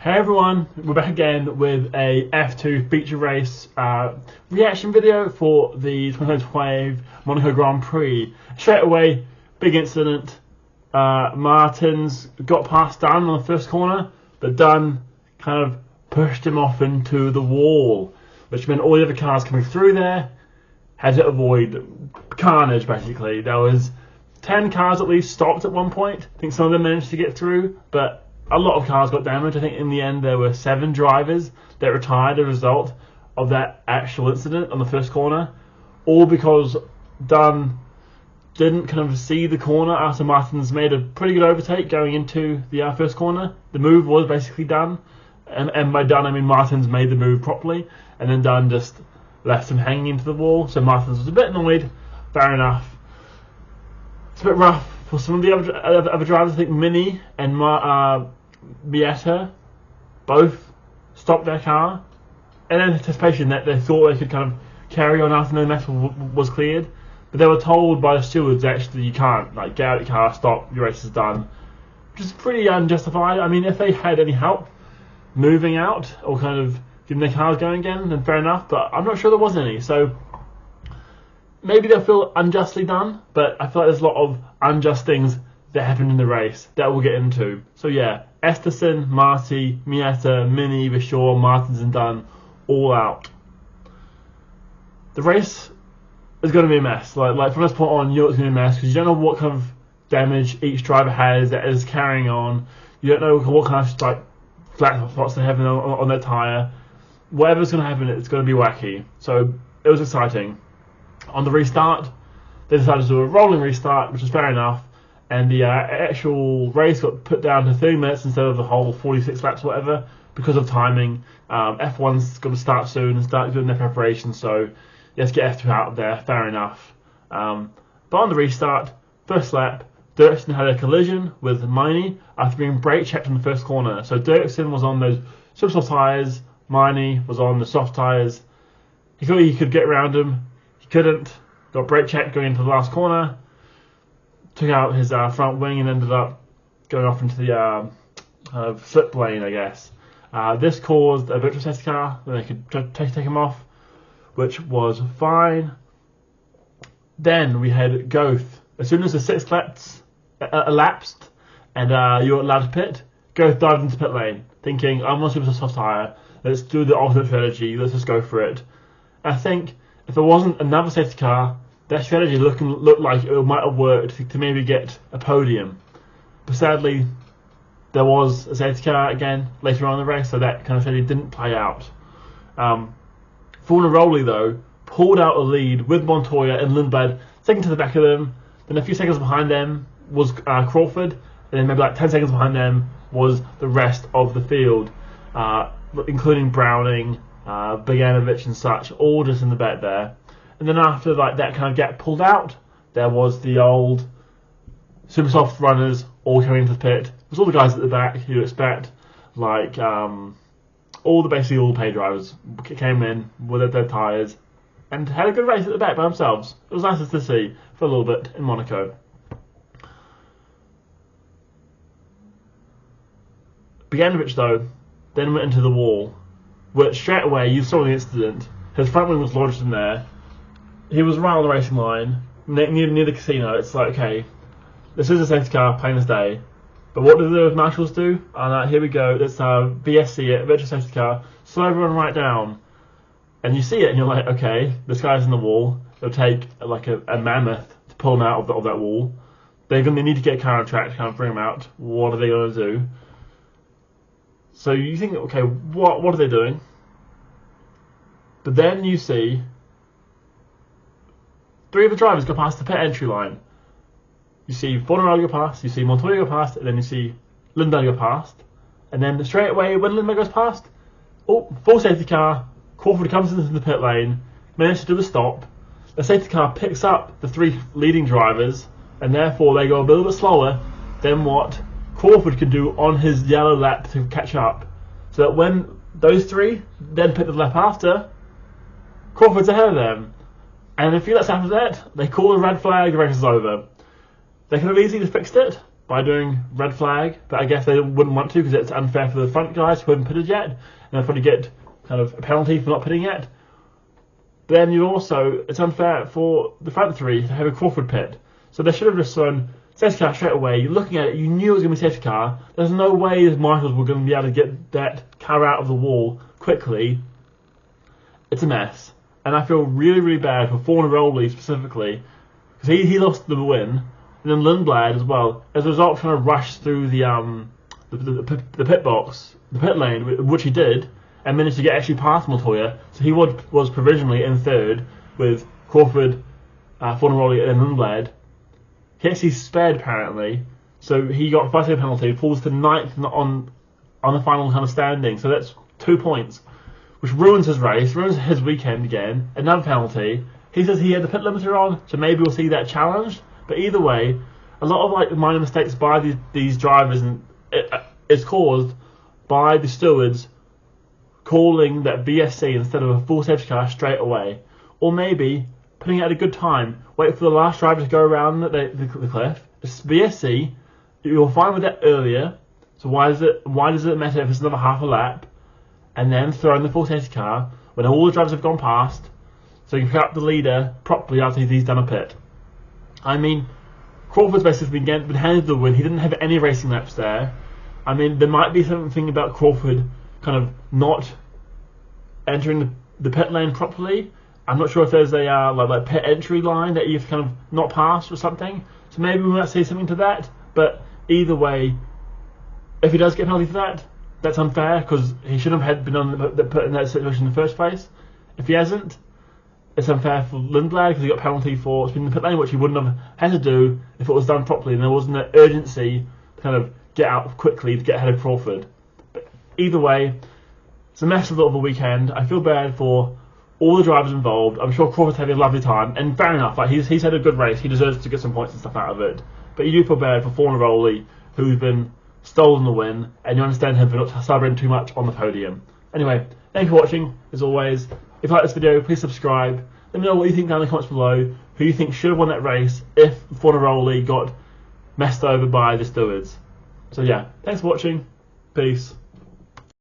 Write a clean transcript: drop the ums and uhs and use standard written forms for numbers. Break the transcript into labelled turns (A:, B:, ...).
A: Hey everyone, we're back again with a F2 Feature Race reaction video for the 2025 Monaco Grand Prix. Straight away, big incident. Martins got past Dunn on the first corner, but Dunn kind of pushed him off into the wall, which meant all the other cars coming through there had to avoid carnage basically. There was 10 cars at least stopped at one point. I think some of them managed to get through, but a lot of cars got damaged. I think in the end there were 7 drivers that retired as a result of that actual incident on the first corner, all because Dunn didn't kind of see the corner after Martins made a pretty good overtake going into the first corner. The move was basically done, and by done I mean Martins made the move properly, and then Dunn just left him hanging into the wall. So Martins was a bit annoyed. Fair enough. It's a bit rough for some of the other drivers. I think Mini and Mieta both stopped their car in anticipation that they thought they could kind of carry on after no metal was cleared, but they were told by the stewards actually you can't, like, get out of your car, stop, your race is done, which is pretty unjustified. I mean, if they had any help moving out or kind of getting their cars going again, then fair enough, but I'm not sure there was any. So maybe they'll feel unjustly done, but I feel like there's a lot of unjust things that happened in the race that we'll get into. So yeah, Esterson, Marty, Mieta, Mini, Bishaw, Martins and Dunn all out. The race is going to be a mess. Like from this point on, you know it's going to be a mess because you don't know what kind of damage each driver has that is carrying on. You don't know what kind of flat spots they have on their tyre. Whatever's going to happen, it's going to be wacky. So it was exciting. On the restart, they decided to do a rolling restart, which is fair enough. And the actual race got put down to 30 minutes instead of the whole 46 laps or whatever because of timing. F1's going to start soon and start doing their preparation, so let's get F2 out of there, fair enough. But on the restart, first lap, Dirksen had a collision with Miney after being brake checked on the first corner. So Dirksen was on those super soft tyres, Miney was on the soft tyres. He thought he could get around him, he couldn't, got brake checked going into the last corner. Took out his front wing and ended up going off into the flip lane, I guess. This caused a virtual safety car, then they could take him off, which was fine. Then we had Goth. As soon as the 6 laps elapsed and you were allowed to pit, Goth dived into pit lane, thinking, I'm on super soft tyre, let's do the alternate strategy, let's just go for it. I think if there wasn't another safety car, that strategy looked like it might have worked to maybe get a podium. But sadly, there was a safety car again later on in the race, so that kind of strategy didn't play out. Fornaroli, though, pulled out a lead with Montoya and Lindblad second to the back of them. Then a few seconds behind them was Crawford, and then maybe like 10 seconds behind them was the rest of the field, including Browning, Bogdanovic and such, all just in the back there. And then after that kind of gap pulled out, there was the old super soft runners all coming into the pit. It was all the guys at the back you'd expect, like basically all the pay drivers came in with their tyres and had a good race at the back by themselves. It was nice to see for a little bit in Monaco. Bogdanovic though then went into the wall, which straight away you saw the incident. His front wing was lodged in there. He was right on the racing line, near the casino. It's like, okay, this is a safety car, plain as day. But what do the marshals do? And here we go, let's VSC it, virtual safety car, slow everyone right down. And you see it and you're like, okay, this guy's in the wall. It'll take like a mammoth to pull him out of that wall. They're going to need to get a car on track to kind of bring him out. What are they going to do? So you think, okay, what are they doing? But then you see 3 of the drivers go past the pit entry line. You see Fornaroli go past, you see Montoya go past, and then you see Lindblad go past. And then straight away, when Lindblad goes past, full safety car, Crawford comes into the pit lane, manages to do the stop. The safety car picks up the 3 leading drivers, and therefore they go a little bit slower than what Crawford could do on his yellow lap to catch up. So that when those 3 then pick the lap after, Crawford's ahead of them. And a few laps after that, they call a red flag, the race is over. They could have easily fixed it by doing red flag, but I guess they wouldn't want to because it's unfair for the front guys who haven't pitted yet, and they'll probably get kind of a penalty for not pitting yet. But then it's unfair for the front three to have a Crawford pit. So they should have just thrown safety car straight away. You're looking at it, you knew it was going to be a safety car. There's no way the marshals were going to be able to get that car out of the wall quickly. It's a mess. And I feel really, really bad for Fornaroli specifically, because he lost the win, and then Lundblad as well. As a result, trying to rush through the pit box, the pit lane, which he did, and managed to get actually past Montoya. So he was provisionally in third with Crawford, Fornaroli, and Lundblad. He actually spared apparently, so he got a 5-second penalty, falls to 9th on the final kind of standing. So that's 2 points, which ruins his race, ruins his weekend again. Another penalty. He says he had the pit limiter on, so maybe we'll see that challenged. But either way, a lot of like minor mistakes by these drivers, and it's caused by the stewards calling that BSC instead of a full safety car straight away, or maybe putting it at a good time. Wait for the last driver to go around the cliff. It's BSC. You're fine with that earlier. So why does it matter if it's another half a lap? And then throw in the full safety car when all the drivers have gone past, so you can pick up the leader properly after he's done a pit. I mean, Crawford's basically been handed the win. He didn't have any racing laps there. I mean, there might be something about Crawford kind of not entering the pit lane properly. I'm not sure if there's a like pit entry line that you've kind of not passed or something. So maybe we might say something to that. But either way, if he does get a penalty for that, that's unfair because he shouldn't have been put in that situation in the first place. If he hasn't, it's unfair for Lundblad because he got a penalty for spinning the pit lane, which he wouldn't have had to do if it was done properly and there wasn't an urgency to kind of get out quickly to get ahead of Crawford. But either way, it's a mess of a weekend. I feel bad for all the drivers involved. I'm sure Crawford's having a lovely time, and fair enough. Like he's had a good race. He deserves to get some points and stuff out of it. But you do feel bad for Fornaroli, who's been stolen the win, and you understand him for not celebrating too much on the podium. Anyway, thank you for watching. As always, if you like this video, please subscribe. Let me know what you think down in the comments below. Who you think should have won that race if Fornaroli got messed over by the stewards. So yeah, thanks for watching. Peace.